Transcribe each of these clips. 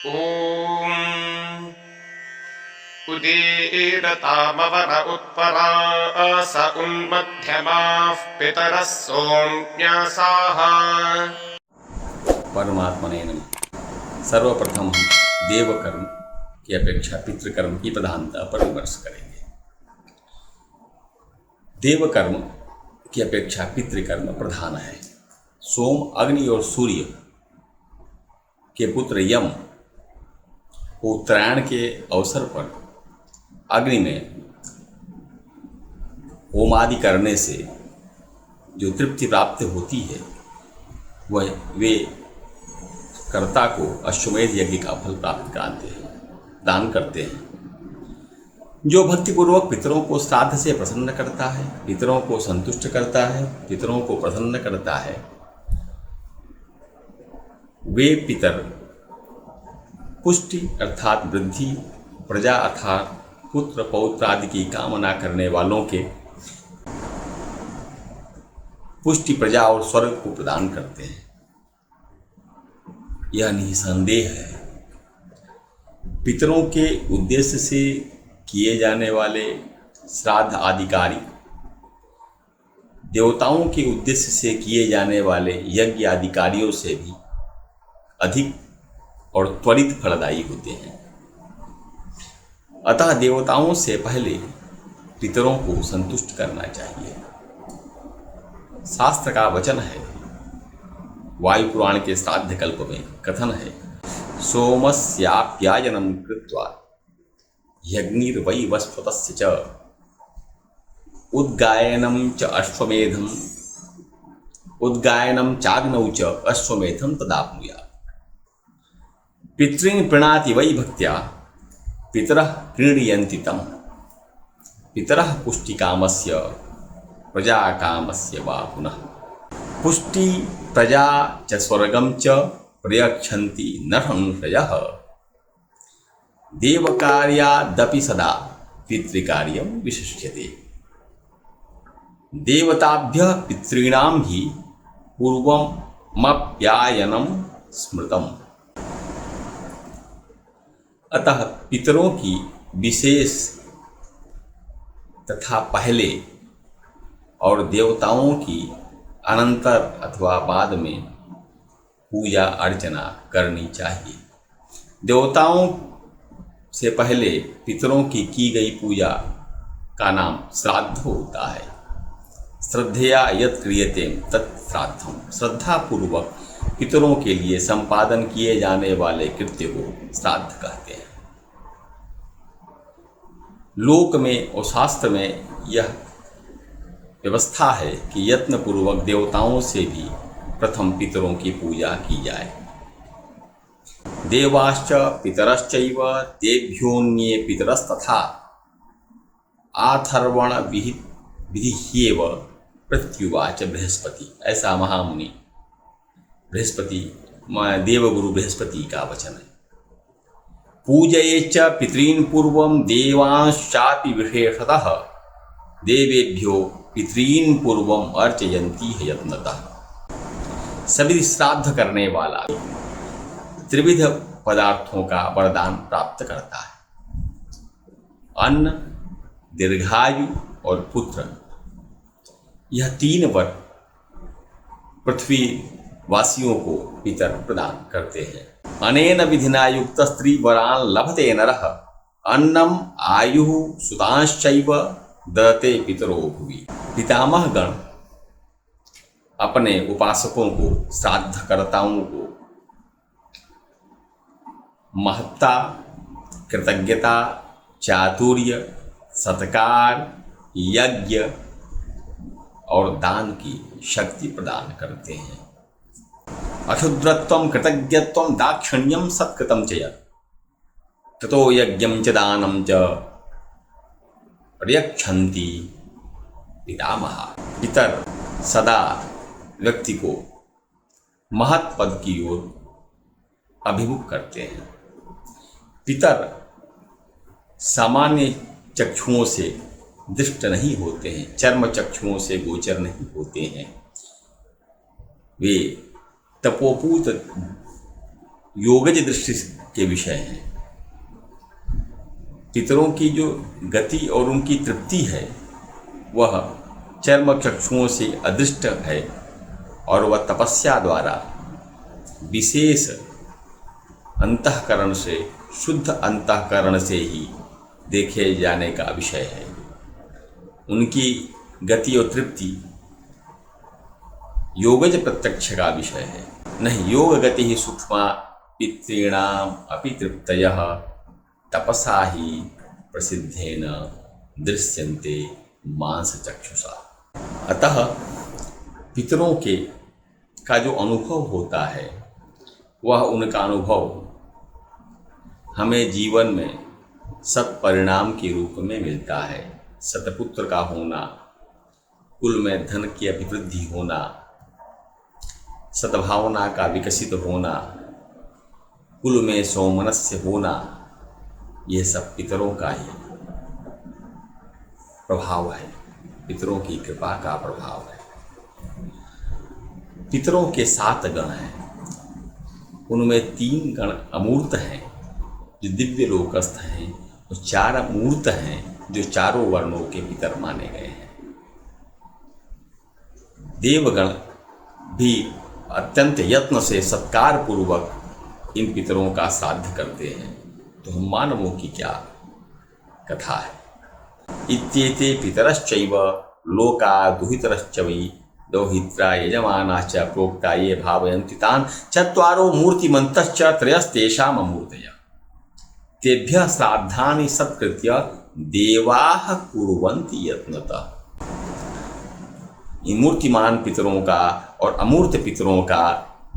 ॐ उदीरतामवर उत्परास उन्मध्यमाः पितरः सोम्यासाः। परमात्मा ने नमः। सर्वप्रथम हम देवकर्म की अपेक्षा पितृकर्म की प्रधानता पर विमर्श करेंगे। देवकर्म की अपेक्षा पितृकर्म प्रधान है। सोम, अग्नि और सूर्य के पुत्र यम उत्तरायण के अवसर पर अग्नि में होम आदि करने से जो तृप्ति प्राप्त होती है वह वे कर्ता को अश्वमेध यज्ञ का फल प्राप्त कराते हैं, दान करते हैं। जो भक्तिपूर्वक पितरों को श्राद्ध से प्रसन्न करता है, पितरों को संतुष्ट करता है, पितरों को प्रसन्न करता है, वे पितर पुष्टि अर्थात वृद्धि, प्रजा अर्थात पुत्र पौत्र आदि की कामना करने वालों के पुष्टि, प्रजा और स्वर्ग को प्रदान करते हैं। यह निसंदेह है। पितरों के उद्देश्य से किए जाने वाले श्राद्ध आदि कार्य देवताओं के उद्देश्य से किए जाने वाले यज्ञ आदि कार्यों से भी अधिक और त्वरित फलदायी होते हैं। अतः देवताओं से पहले पितरों को संतुष्ट करना चाहिए। शास्त्र का वचन है, वायु पुराण के श्राद्ध कल्प में कथन है, सोमस्याप्यायनं कृत्वा यज्ञिर्वै वस्पतस्य च उद्गायनं च अश्वमेधं उद्गायनं चाग्नौ च अश्वमेधं तदाप्नुयात्। पितॄन् प्रीणाति वै भक्त्या पितरः क्रीडयन्ति तं। पितरः पुष्टिकामस्य प्रजाकामस्य वा पुनः। पुष्टि प्रजा च स्वर्गं च प्रयच्छन्ति न संशयः। देवकार्यादपि सदा पितृकार्यं विशिष्यते। देवताभ्यः पितॄणां हि पूर्वमप्यायनं स्मृतम्। अतः पितरों की विशेष तथा पहले और देवताओं की अनंतर अथवा बाद में पूजा अर्चना करनी चाहिए। देवताओं से पहले पितरों की गई पूजा का नाम श्राद्ध होता है। श्रद्धया यत् क्रियते तत् श्राद्धम। श्रद्धापूर्वक पितरों के लिए संपादन किए जाने वाले कृत्य को श्राद्ध कहते हैं। लोक में और शास्त्र में यह व्यवस्था है कि यत्नपूर्वक देवताओं से भी प्रथम पितरों की पूजा की जाए। देवाश्च पितरश्चैव तेभ्योऽन्ये पितरस्तथा आथर्वण विधिह्येव प्रत्युवाच बृहस्पति। ऐसा महामुनि बृहस्पति देवगुरु बृहस्पति का वचन है। पूजयेच्च पितॄन् पूर्वं देवांश्चापि विशेषतः देवेभ्यो पितॄन् पूर्वम अर्चयन्ति है यत्नतः। सभी श्राद्ध करने वाला त्रिविध पदार्थों का वरदान प्राप्त करता है। अन्न, दीर्घायु और पुत्र, यह तीन वर पृथ्वी वासियों को पितर प्रदान करते हैं। अनेन विधिना युक्त स्त्री वरान लभते नरः अन्नम आयु सुतांश्चैव दते पितरो भुवि। पितामह गण अपने उपासकों को, श्राद्धकर्ताओं को महत्ता, कृतज्ञता, चातुर्य, सत्कार, यज्ञ और दान की शक्ति प्रदान करते हैं। अक्षुद्रत्वं कृतज्ञत्वं दाक्षिण्यं सत्कृतं च यत् ततो यज्ञं च दानं च प्रयच्छन्ति पितामहा। पितर सदा व्यक्ति को महत् पद की ओर अभिमुख करते हैं। पितर सामान्य चक्षुओं से दृष्ट नहीं होते हैं, चर्म चक्षुओं से गोचर नहीं होते हैं। वे तपोपूत योगज दृष्टि के विषय हैं। पितरों की जो गति और उनकी तृप्ति है वह चर्म चक्षुओं से अदृष्ट है और वह तपस्या द्वारा विशेष अंतःकरण से, शुद्ध अंतःकरण से ही देखे जाने का विषय है। उनकी गति और तृप्ति योगज प्रत्यक्ष का विषय है। नहीं योग गति ही सूक्ष्मा पितॄणाम अपि तृप्तयः तपसा ही प्रसिद्धेन दृश्यन्ते मांस चक्षुषा। अतः पितरों के का जो अनुभव होता है वह उनका अनुभव हमें जीवन में सत्परिणाम के रूप में मिलता है। सतपुत्र का होना, कुल में धन की अभिवृद्धि होना, सद्भावना का विकसित होना, कुल में सौमनस्य होना, यह सब पितरों का ही प्रभाव है, पितरों की कृपा का प्रभाव है। पितरों के 7 गण हैं, उनमें 3 गण अमूर्त हैं जो दिव्य लोकस्थ हैं और 4 अमूर्त हैं जो चारों वर्णों के पितर माने गए हैं। देवगण भी अत्यंत यत्न से सत्कार पूर्वक इन पितरों का श्राद्ध करते हैं। तो हम मानवों की क्या कथा है। इत्येते पितरश्चैव लोका दुहितरश्च वै दौहित्रा यजमानाश्च प्रोक्ता ये भावयन्ति तान् चत्वारो मूर्तिमन्तश्च त्रयस्तेषाम् अमूर्तयः तेभ्यः श्राद्धानि सत्कृत्य देवाः कुर्वन्ति यत्नतः। इन मूर्तिमान पितरों का और अमूर्त पितरों का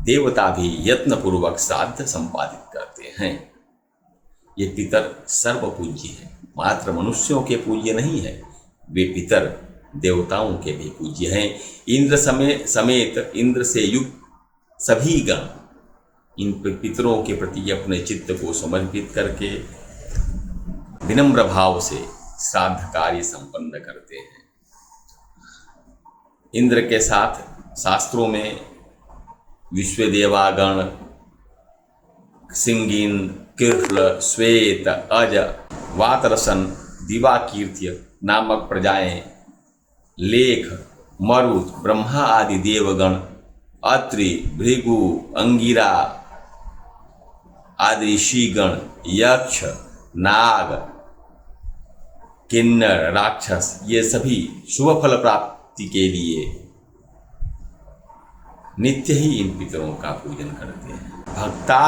देवता भी यत्न पूर्वक श्राद्ध संपादित करते हैं। ये पितर सर्व पूज्य है, मात्र मनुष्यों के पूज्य नहीं है, वे पितर देवताओं के भी पूज्य हैं। इंद्र समेत इंद्र से युक्त सभी गण इन पितरों के प्रति अपने चित्त को समर्पित करके विनम्र भाव से श्राद्ध कार्य संपन्न करते हैं। इंद्र के साथ शास्त्रों में विश्वदेवागण, सिंगिन, कृष्ण, श्वेत, अज, वातरसन, दिवाकीर्त्य नामक प्रजाएं, लेख, मरुत, ब्रह्मा आदि देवगण, अत्रि, भृगु, अंगिरा आदि ऋषिगण, यक्ष, नाग, किन्नर, राक्षस, ये सभी शुभ फल प्राप्ति के लिए नित्य ही इन पितरों का पूजन करते हैं। भक्ता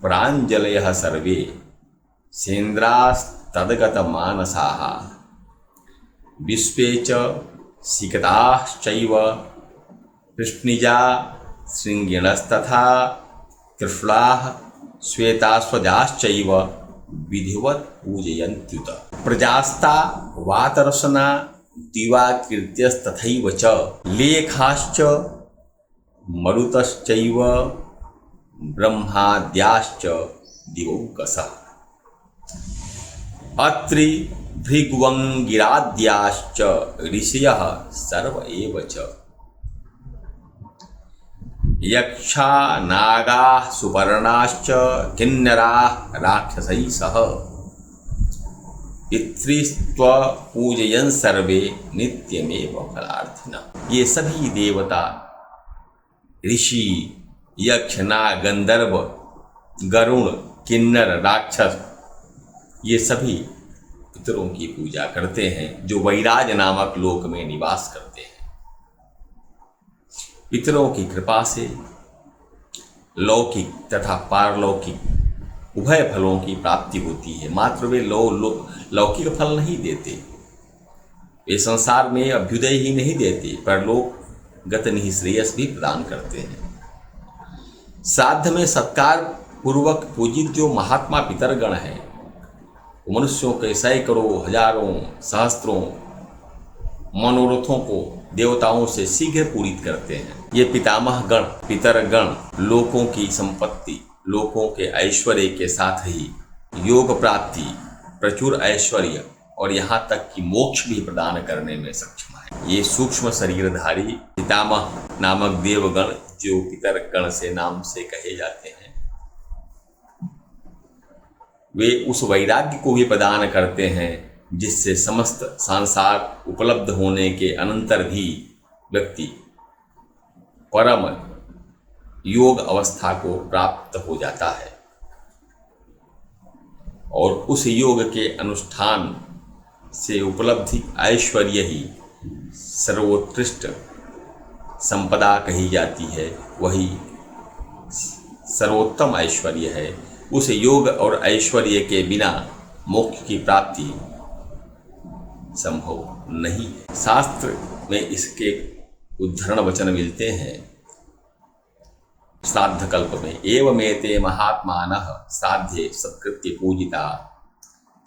प्राञ्जलयः सर्वे सेन्द्रास्तद्गत मानसाः विश्वे च सिकताश्चैव कृष्णिजा शृंगिणस्तथा कृष्णाः श्वेतास्वजाश्चैव विधिवत् पूजयन्त्युत। प्रजास्ता वातरसना दिवाकीर्त्यस्तथैव च लेखाश्च मरुतश्चैव ब्रह्माद्याश्च दिवौकसः अत्रि भृग्वंगिराद्याश्च ऋषयः सर्व एव च यक्षा नागाः सुपर्णाश्च किन्नराः राक्षसैः सह पितृस्त्व पूजयन् सर्वे नित्यमेव फलार्थिनः। ये सभी देवता, ऋषि, यक्ष, नाग, गंधर्व, गरुण, किन्नर, राक्षस, ये सभी पितरों की पूजा करते हैं जो वैराज नामक लोक में निवास करते हैं। पितरों की कृपा से लौकिक तथा पारलौकिक उभय फलों की प्राप्ति होती है। मात्र वे लौकिक फल नहीं देते, वे संसार में अभ्युदय ही नहीं देते, परलोक गत निःश्रेयस भी प्रदान करते हैं। श्राद्ध में सत्कार पूर्वक पूजित जो महात्मा पितरगण हैं, मनुष्यों के सैकड़ों, हजारों, सहस्त्रों मनोरथों को देवताओं से शीघ्र पूरित करते हैं। ये पितामह गण, पितरगण लोकों की संपत्ति, लोकों के ऐश्वर्य के साथ ही योग प्राप्ति, प्रचुर ऐश्वर्य और यहाँ तक कि मोक्ष भी प्रदान करने में सक्षम है। ये सूक्ष्म शरीरधारी पितामह नामक देवगण जो पितरगण से नाम से कहे जाते हैं, वे उस वैराग्य को भी प्रदान करते हैं जिससे समस्त संसार उपलब्ध होने के अनंतर भी व्यक्ति परम योग अवस्था को प्राप्त हो जाता है और उस योग के अनुष्ठान से उपलब्धि ऐश्वर्य ही सर्वोत्कृष्ट संपदा कही जाती है, वही सर्वोत्तम ऐश्वर्य है। उस योग और ऐश्वर्य के बिना मोक्ष की प्राप्ति संभव नहीं। शास्त्र में इसके उद्धरण वचन मिलते हैं श्राद्ध कल्प में, एवमेते महात्मानः श्राद्धे सत्कृत्य पूजिता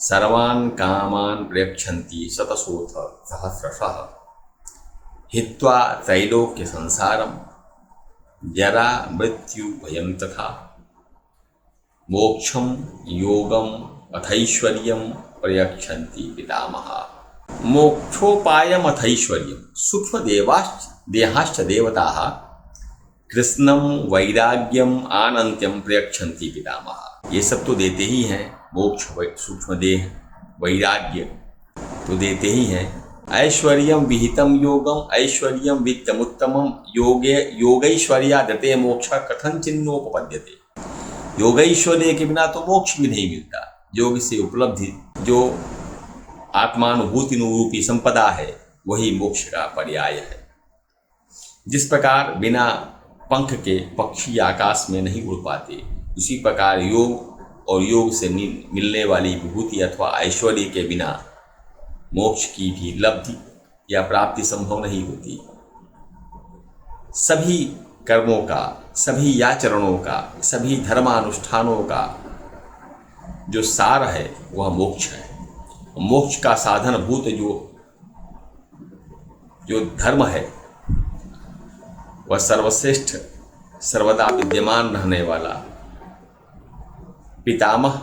सर्वान् कामान् प्रयच्छन्ति शतशोथ सहस्रशः हित्वा त्रैलोक्य संसारम जरा मृत्यु भयं तथा मोक्षम योगम अथैश्वर्यम प्रयच्छन्ति पितामहा। मोक्षोपायम अथैश्वर्यम सूक्ष्म देहाश्च देवताः कृष्णम वैराग्यम आनंत्यम प्रयच्छन्ति पितामहा। ये सब तो देते ही हैं, मोक्ष सूक्ष्म देह वैराग्य तो देते ही हैं। ऐश्वर्यम विहितम योगम ऐश्वर्यम वित्तमुत्तमम योगे योगैश्वर्या दते मोक्ष कथंचिन्नोपपद्यते। योगैश्वर्य के बिना तो मोक्ष भी नहीं मिलता। योग से उपलब्धि जो आत्मानुभूति रूपी संपदा है वही मोक्ष का पर्याय है। जिस प्रकार बिना पंख के पक्षी आकाश में नहीं उड़ पाते, उसी प्रकार योग और योग से मिलने वाली विभूति अथवा ऐश्वर्य के बिना मोक्ष की भी लब्धि या प्राप्ति संभव नहीं होती। सभी कर्मों का, सभी आचरणों का, सभी धर्मानुष्ठानों का जो सार है वह मोक्ष है। मोक्ष का साधन भूत जो धर्म है वह सर्वश्रेष्ठ सर्वदा विद्यमान रहने वाला पितामह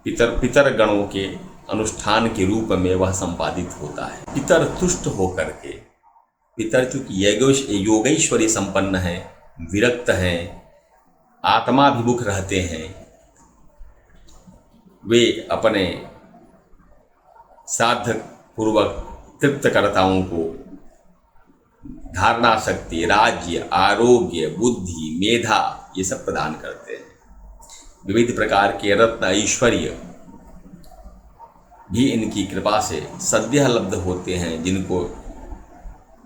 पितर गणों के अनुष्ठान के रूप में वह संपादित होता है। पितर तुष्ट होकर के, पितर चूंकि योगैश्वर्य संपन्न है, विरक्त हैं, आत्माभिमुख रहते हैं, वे अपने साधक पूर्वक तृप्तकर्ताओं को धारणा शक्ति, राज्य, आरोग्य, बुद्धि, मेधा ये सब प्रदान करते हैं। विविध प्रकार के रत्न ऐश्वर्य भी इनकी कृपा से सद्यः लब्ध होते हैं। जिनको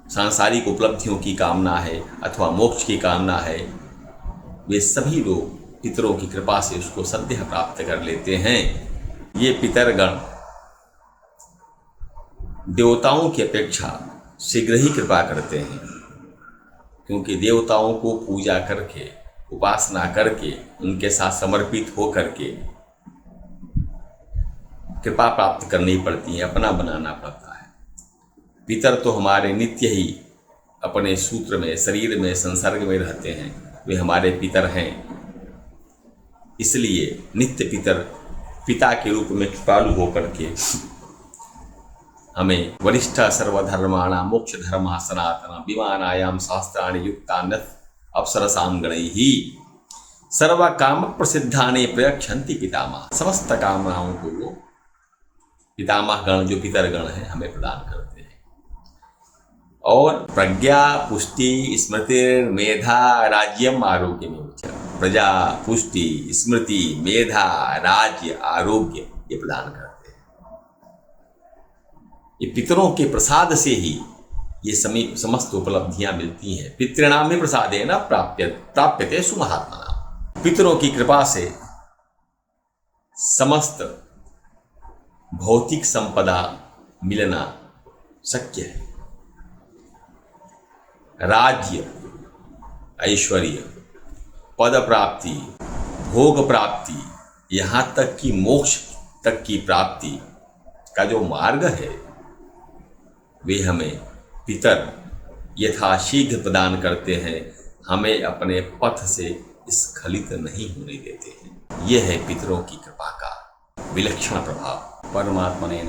सांसारिक उपलब्धियों की कामना है अथवा मोक्ष की कामना है, वे सभी लोग पितरों की कृपा से उसको सद्यः प्राप्त कर लेते हैं। ये पितरगण देवताओं की अपेक्षा शीघ्र ही कृपा करते हैं, क्योंकि देवताओं को पूजा करके, उपासना करके, उनके साथ समर्पित हो करके कृपा प्राप्त करनी पड़ती है, अपना बनाना पड़ता है। पितर तो हमारे नित्य ही अपने सूत्र में, शरीर में, संसर्ग में रहते हैं, वे हमारे पितर हैं। इसलिए नित्य पिता के रूप में कृपालु होकर के हमें वरिष्ठ सर्वधर्माणां मोक्ष धर्मः सनातन विमानायाम शास्त्राणि युक्तान्यत् अप्सरसां गणैः सर्व काम प्रसिद्धानि प्रयच्छन्ति पितामह। समस्त कामनाओं को वो पितामह गण जो पितरगण हैं हमें प्रदान करते हैं। और प्रज्ञा, पुष्टि, स्मृति, मेधा, राज्यम आरोग्य में प्रजा, पुष्टि, स्मृति, मेधा, राज्य, आरोग्य ये प्रदान करते हैं। ये पितरों के प्रसाद से ही ये समस्त उपलब्धियां मिलती हैं। पितृणाम में प्रसादेन प्राप्यते सुमहात्मना। पितरों की कृपा से समस्त भौतिक संपदा मिलना शक्य है। राज्य, ऐश्वर्य, पद प्राप्ति, भोग प्राप्ति, यहाँ तक कि मोक्ष तक की प्राप्ति का जो मार्ग है वे हमें पितर यथाशीघ्र प्रदान करते हैं, हमें अपने पथ से स्खलित नहीं होने देते हैं। यह है पितरों की कृपा का विलक्षण प्रभाव। परमात्मा ने